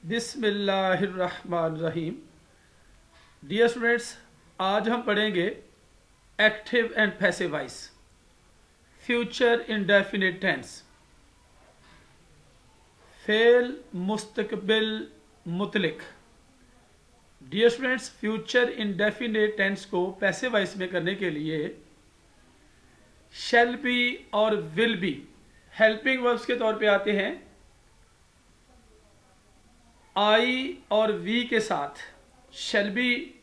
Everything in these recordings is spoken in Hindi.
बिस्मिल्लाहिर्रहमानिर्रहीम। डियर स्टूडेंट्स, आज हम पढ़ेंगे active and passive voice, future indefinite tense, फेल मुस्तकबिल मुतलिक। Dear students, future indefinite tense को पैसिव वॉइस में करने के लिए शैल बी और विल बी हेल्पिंग वर्ब्स के तौर पे आते हैं। आई और वी के साथ शैल बी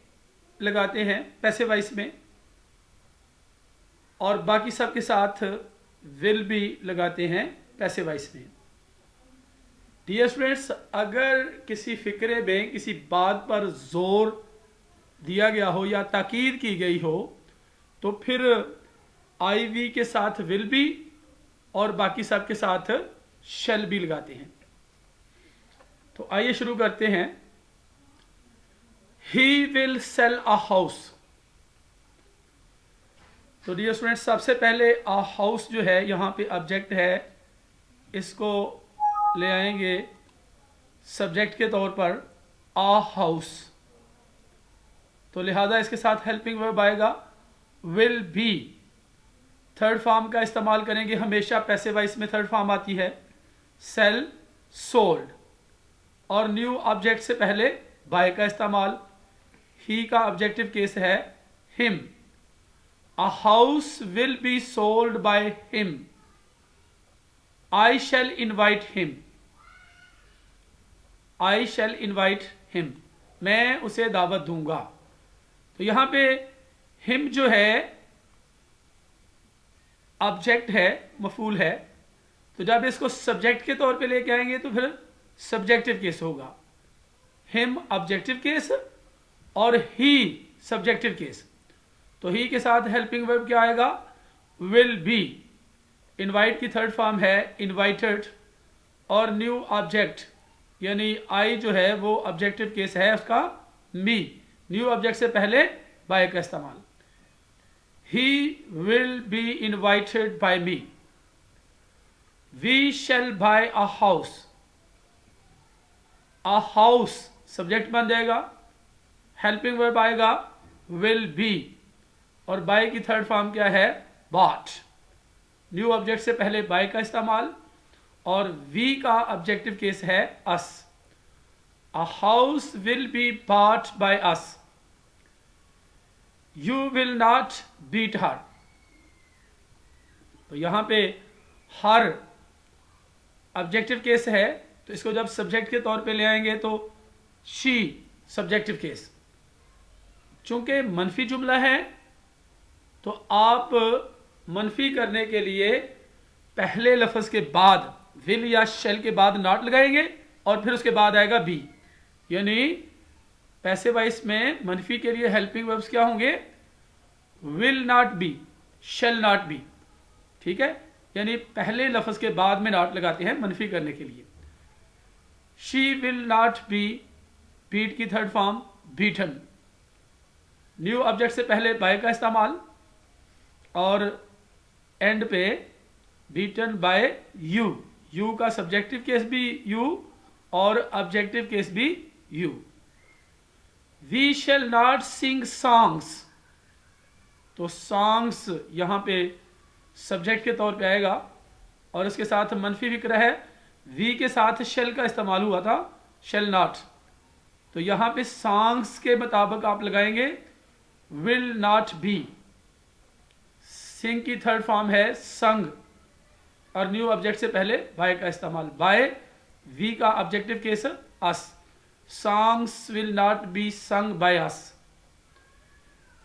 लगाते हैं पैसिव वॉइस में, और बाकी सब के साथ विल बी लगाते हैं पैसिव वॉइस में। डियर स्टूडेंट्स, अगर किसी फिक्रे में किसी बात पर जोर दिया गया हो या ताकीद की गई हो तो फिर आई वी के साथ विल बी और बाकी सब के साथ शैल बी लगाते हैं। तो आइए शुरू करते हैं। He will sell a house. तो डियर स्टूडेंट्स, सबसे पहले अ हाउस जो है यहाँ पे ऑब्जेक्ट है, इसको ले आएंगे सब्जेक्ट के तौर पर अ हाउस। तो लिहाजा इसके साथ हेल्पिंग वर्ब आएगा विल बी। थर्ड फॉर्म का इस्तेमाल करेंगे, हमेशा पैसिव वॉइस में थर्ड फॉर्म आती है सेल, सोल्ड। और न्यू ऑब्जेक्ट से पहले बाय का इस्तेमाल। ही का ऑब्जेक्टिव केस है him. A house will be sold by him. I shall invite him. I shall invite him, मैं उसे दावत दूंगा। तो यहां पे हिम जो है ऑब्जेक्ट है, मफूल है। तो जब इसको सब्जेक्ट के तौर पे लेके आएंगे तो फिर सब्जेक्टिव केस होगा। हिम ऑब्जेक्टिव केस और ही सब्जेक्टिव केस। तो ही के साथ हेल्पिंग वर्ब क्या आएगा? Will B. इनवाइट की थर्ड फॉर्म है इनवाइटेड, और न्यू ऑब्जेक्ट यानी आई जो है वो ऑब्जेक्टिव केस है उसका मी। न्यू ऑब्जेक्ट से पहले बाय का इस्तेमाल। He will be invited by me. We shall buy a house. A house subject बन जाएगा, हेल्पिंग वर्ब आएगा विल बी, और बाय की थर्ड फॉर्म क्या है? बॉट। न्यू ऑब्जेक्ट से पहले बाय का इस्तेमाल, और वी का ऑब्जेक्टिव केस है us. A house will be bought by us. You will not beat her. तो यहां पे हर ऑब्जेक्टिव केस है, तो इसको जब सब्जेक्ट के तौर पे ले आएंगे तो शी सब्जेक्टिव केस। चूंकि मनफी जुमला है तो आप मनफी करने के लिए पहले लफ्ज के बाद विल या शेल के बाद नॉट लगाएंगे और फिर उसके बाद आएगा बी। यानी पैसिव वॉइस में मनफी के लिए हेल्पिंग वर्ब्स क्या होंगे? Will not B, shall not be. ठीक है, यानी पहले लफ्ज के बाद में नॉट लगाते हैं मनफी करने के लिए। She will not be, beat की third form beaten. New object से पहले बाय का इस्तेमाल, और एंड पे बीटन बाय यू। यू का सब्जेक्टिव केस भी यू और ऑब्जेक्टिव केस भी you. We shall not sing songs. तो सॉन्ग्स यहां पे सब्जेक्ट के तौर पे आएगा, और इसके साथ मनफी फिक्र है, वी के साथ शेल का इस्तेमाल हुआ था, शेल नॉट। तो यहां पे सॉन्ग्स के मुताबिक आप लगाएंगे विल नॉट बी। सिंग की थर्ड फॉर्म है संग, और न्यू ऑब्जेक्ट से पहले बाय का इस्तेमाल। बाय वी का objective case us. Songs will not be sung by us.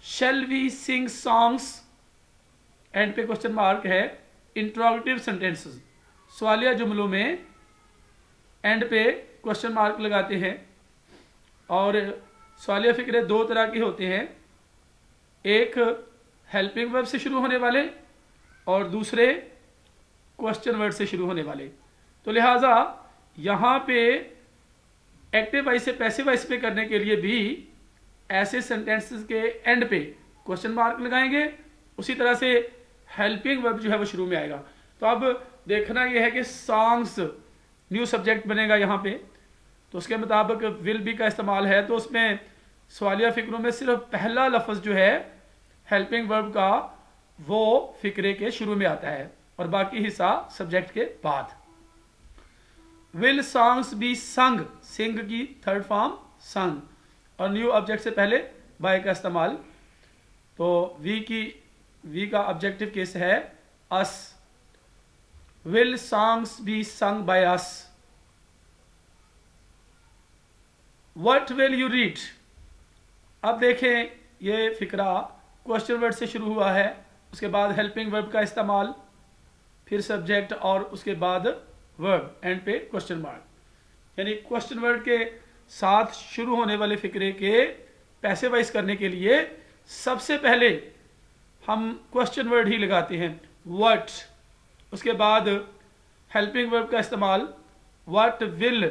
Shall we sing songs, end पे क्वेश्चन मार्क है। इंट्रोगेटिव सेंटेंसेस, सवालिया जुमलों में एंड पे क्वेश्चन मार्क लगाते हैं। और सवालिया फिक्रे दो तरह के होते हैं, एक हेल्पिंग वर्ब से शुरू होने वाले और दूसरे क्वेश्चन वर्ड से शुरू होने वाले। तो लिहाजा यहां पे एक्टिव वॉइस से पैसिव वॉइस पे करने के लिए भी ऐसे सेंटेंसेस के एंड पे क्वेश्चन मार्क लगाएंगे, उसी तरह से हेल्पिंग वर्ब जो है वो शुरू में आएगा। तो अब देखना यह है कि सॉन्ग्स न्यू सब्जेक्ट बनेगा यहाँ पे, तो उसके मुताबिक विल बी का इस्तेमाल है, तो उसमें सवालिया फ़िक्रों में सिर्फ पहला लफ्ज़ जो है हेल्पिंग वर्ब का वो फ़िक्रे के शुरू में आता है और बाकी हिस्सा सब्जेक्ट के बाद। विल सॉन्ग्स बी संग, सिंग की थर्ड फॉर्म संग, और न्यू ऑब्जेक्ट से पहले बाय का इस्तेमाल। तो वी का ऑब्जेक्टिव केस है us. Will songs be sung by us. What will you read. अब देखें ये फिक्रा क्वेश्चन वर्ड से शुरू हुआ है, उसके बाद हेल्पिंग वर्ब का इस्तेमाल, फिर सब्जेक्ट और उसके बाद वर्ब, एंड पे क्वेश्चन मार्क। यानी क्वेश्चन वर्ड के साथ शुरू होने वाले फिक्रे के पैसिवाइज करने के लिए सबसे पहले हम क्वेश्चन वर्ड ही लगाते हैं व्हाट, उसके बाद हेल्पिंग वर्ब का इस्तेमाल व्हाट विल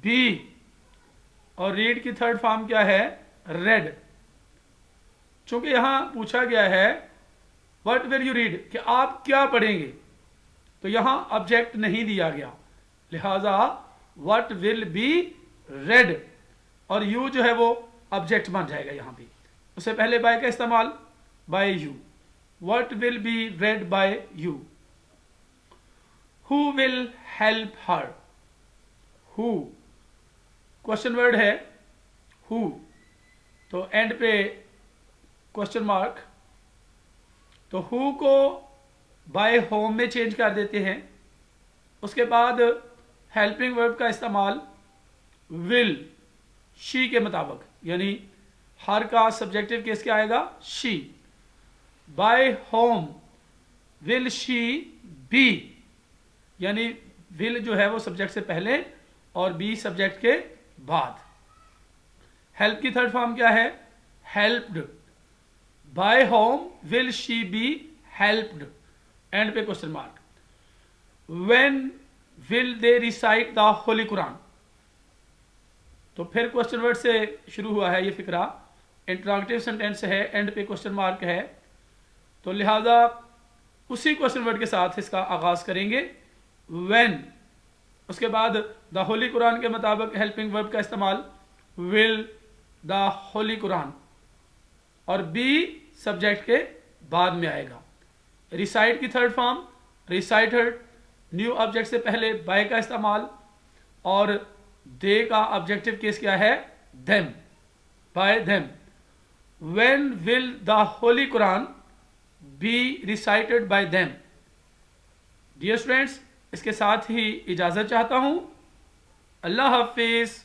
बी, और रीड की थर्ड फॉर्म क्या है रेड। चूंकि यहां पूछा गया है व्हाट विल यू रीड कि आप क्या पढ़ेंगे, तो यहां ऑब्जेक्ट नहीं दिया गया, लिहाजा व्हाट विल बी रेड, और यू जो है वो ऑब्जेक्ट बन जाएगा यहां भी। उससे पहले बाय का इस्तेमाल by you, what will be read by you. Who will help her, who question word है हु, तो एंड पे क्वेश्चन मार्क, तो हु को बाय होम में चेंज कर देते हैं। उसके बाद हेल्पिंग वर्ब का इस्तेमाल विल शी के मुताबिक, यानी हर का सब्जेक्टिव केस क्या आएगा she. By whom will she be, यानी विल जो है वो सब्जेक्ट से पहले और बी सब्जेक्ट के बाद। हेल्प की थर्ड फॉर्म क्या है helped. By whom will she be helped, end पे question mark. When will they recite the holy Quran, तो फिर क्वेश्चन वर्ड से शुरू हुआ है ये फिक्रा, इंटरोगेटिव सेंटेंस है, एंड पे क्वेश्चन मार्क है, तो लिहाजा उसी क्वेश्चन वर्ड के साथ इसका आगाज करेंगे व्हेन। उसके बाद द होली कुरान के मुताबिक हेल्पिंग वर्ब का इस्तेमाल विल द होली कुरान, और बी सब्जेक्ट के बाद में आएगा। रिसाइट की third form recited, new object से पहले बाय का इस्तेमाल, और दे का ऑब्जेक्टिव केस क्या है them, by them. When will the holy Quran be recited by them. Dear students, इसके साथ ही इजाजत चाहता हूं। अल्लाह हाफिज।